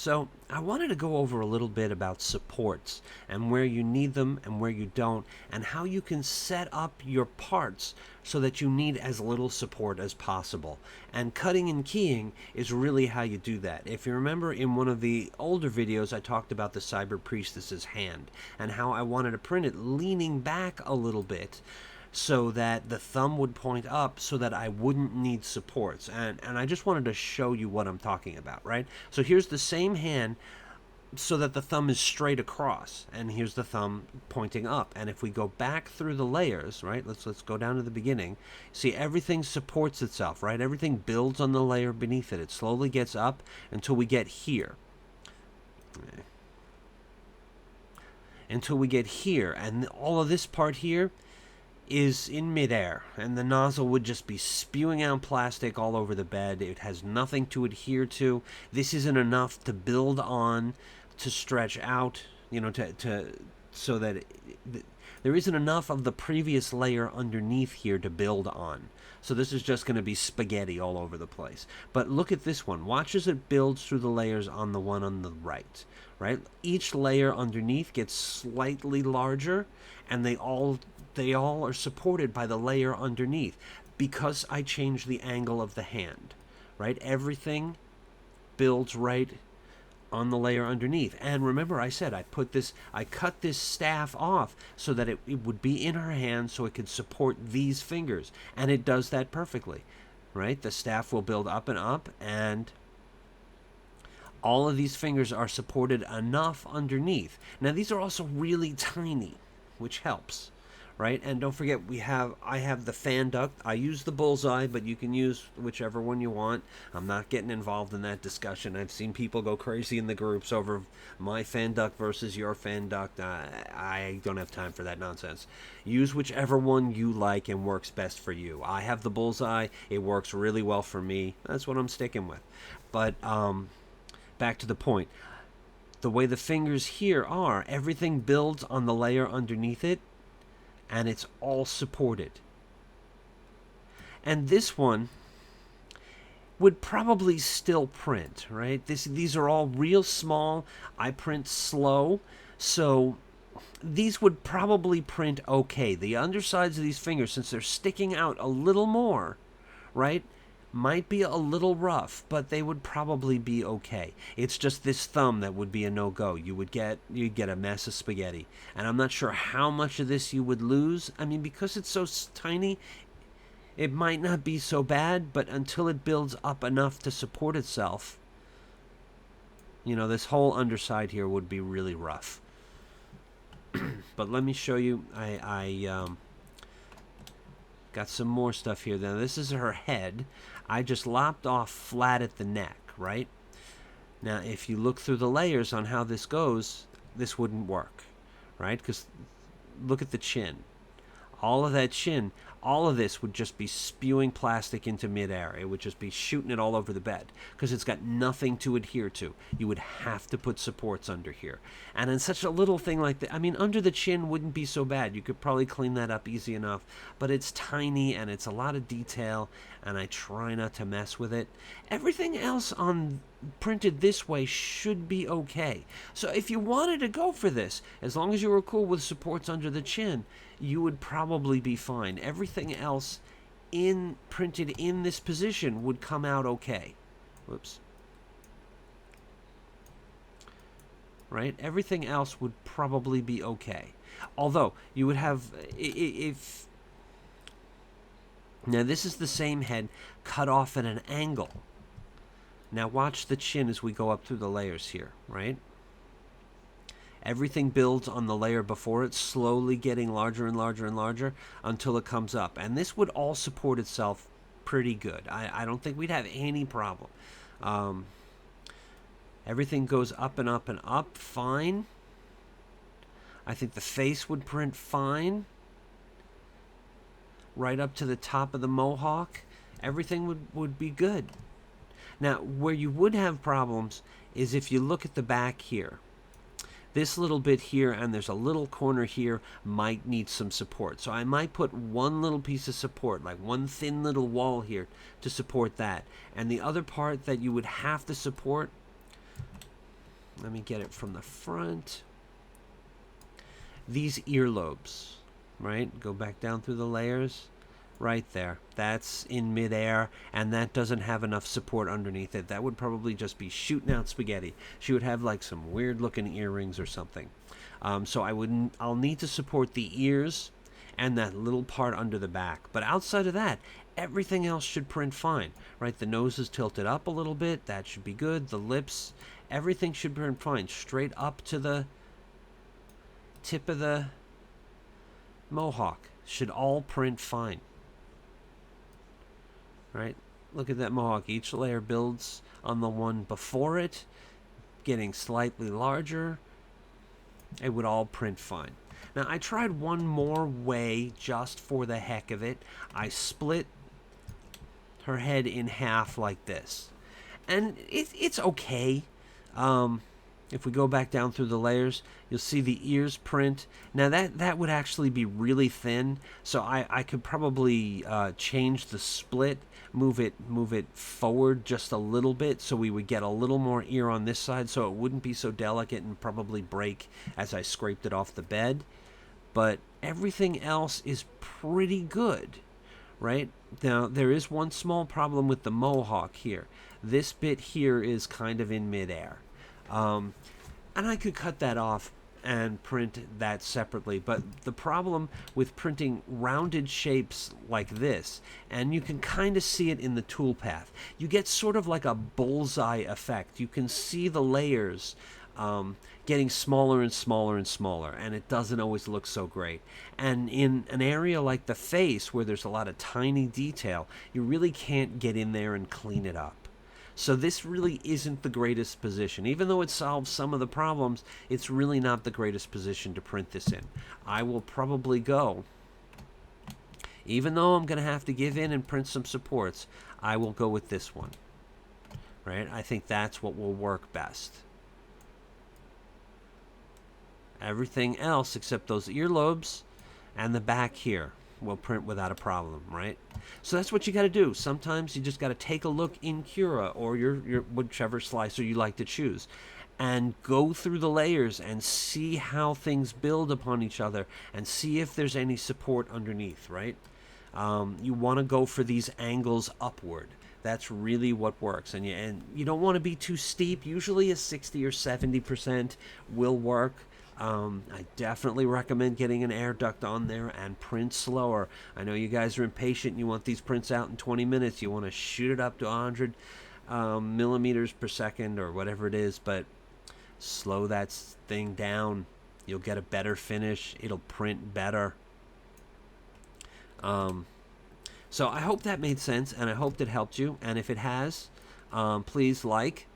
So I wanted to go over a little bit about supports and where you need them and where you don't, and how you can set up your parts so that you need as little support as possible. And cutting and keying is really how you do that. If you remember in one of the older videos, I talked about the Cyber Priestess's hand and how I wanted to print it leaning back a little bit so that the thumb would point up so that I wouldn't need supports. And I just wanted to show you what I'm talking about, right? So here's the same hand so that the thumb is straight across, and here's the thumb pointing up. And if we go back through the layers, right, let's go down to the beginning. See, everything supports itself, right? Everything builds on the layer beneath it. It slowly gets up until we get here. Until we get here, and all of this part here is in midair, and the nozzle would just be spewing out plastic all over the bed. It has nothing to adhere to. This isn't enough to build on, to stretch out, you know, so that there isn't enough of the previous layer underneath here to build on. So this is just going to be spaghetti all over the place. But look at this one. Watch as it builds through the layers on the one on the right, right? Each layer underneath gets slightly larger, and they all are supported by the layer underneath because I changed the angle of the hand, right? Everything builds right on the layer underneath. And remember, I said I cut this staff off so that it would be in her hand so it could support these fingers. And it does that perfectly, right? The staff will build up, and all of these fingers are supported enough underneath. Now, these are also really tiny, which helps. Right, and don't forget I have the fan duct. I use the bullseye, but you can use whichever one you want. I'm not getting involved in that discussion. I've seen people go crazy in the groups over my fan duct versus your fan duct. I don't have time for that nonsense. Use whichever one you like and works best for you. I have the bullseye. It works really well for me. That's what I'm sticking with. But back to the point. The way the fingers here are, everything builds on the layer underneath it, and it's all supported. And this one would probably still print, right? These are all real small. I print slow, so these would probably print okay. The undersides of these fingers, since they're sticking out a little more, right, might be a little rough, but they would probably be okay. It's just this thumb that would be a no-go. You'd get a mess of spaghetti. And I'm not sure how much of this you would lose. I mean, because it's so tiny, it might not be so bad, but until it builds up enough to support itself, you know, this whole underside here would be really rough. But let me show you. I got some more stuff here. Now, this is her head. I just lopped off flat at the neck, right? Now, if you look through the layers on how this goes, this wouldn't work, right? Because look at the chin. All of that chin, all of this would just be spewing plastic into midair. It would just be shooting it all over the bed because it's got nothing to adhere to. You would have to put supports under here. And in such a little thing like that, I mean, under the chin wouldn't be so bad. You could probably clean that up easy enough. But it's tiny and it's a lot of detail, and I try not to mess with it. Everything else on printed this way should be okay. So if you wanted to go for this, as long as you were cool with supports under the chin, you would probably be fine. Everything else printed in this position would come out okay. Whoops. Right? Everything else would probably be okay. Although, you would have, if... Now, this is the same head cut off at an angle. Now, watch the chin as we go up through the layers here, right? Everything builds on the layer before it, slowly getting larger and larger and larger until it comes up. And this would all support itself pretty good. I don't think we'd have any problem. Everything goes up and up and up fine. I think the face would print fine. Right up to the top of the mohawk. Everything would be good. Now, where you would have problems is if you look at the back here. This little bit here and there's a little corner here might need some support. So I might put one little piece of support, like one thin little wall here to support that. And the other part that you would have to support Let me get it from the front. These earlobes, right? Go back down through the layers. Right there. That's in midair, and that doesn't have enough support underneath it. That would probably just be shooting out spaghetti. She would have like some weird-looking earrings or something. So I'll need to support the ears and that little part under the back. But outside of that, everything else should print fine, right? The nose is tilted up a little bit. That should be good. The lips, everything should print fine. Straight up to the tip of the mohawk should all print fine. Right? Look at that mohawk. Each layer builds on the one before it, getting slightly larger. It would all print fine. Now, I tried one more way just for the heck of it. I split her head in half like this. And it's okay. If we go back down through the layers, you'll see the ears print. Now that would actually be really thin, so I could probably change the split, move it forward just a little bit, so we would get a little more ear on this side, so it wouldn't be so delicate and probably break as I scraped it off the bed. But everything else is pretty good, right? Now there is one small problem with the mohawk here. This bit here is kind of in midair. And I could cut that off and print that separately, but the problem with printing rounded shapes like this, and you can kind of see it in the toolpath, you get sort of like a bullseye effect. You can see the layers getting smaller and smaller and smaller, and it doesn't always look so great. And in an area like the face, where there's a lot of tiny detail, you really can't get in there and clean it up. So this really isn't the greatest position. Even though it solves some of the problems, it's really not the greatest position to print this in. I will probably go, even though I'm going to have to give in and print some supports, I will go with this one. Right? I think that's what will work best. Everything else except those earlobes and the back here will print without a problem, right? So that's what you got to do. Sometimes you just got to take a look in Cura or your whichever slicer you like to choose, and go through the layers and see how things build upon each other and see if there's any support underneath, right? You want to go for these angles upward. That's really what works, and you don't want to be too steep. Usually a 60 or 70% will work. I definitely recommend getting an air duct on there and print slower. I know you guys are impatient. You want these prints out in 20 minutes. You want to shoot it up to 100 millimeters per second or whatever it is, but slow that thing down. You'll get a better finish. It'll print better. So I hope that made sense, and I hope that helped you. And if it has, please like,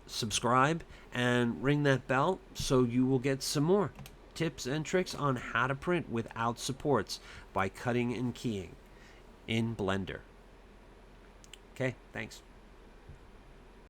subscribe, and ring that bell so you will get some more tips and tricks on how to print without supports by cutting and keying in Blender. Okay, thanks.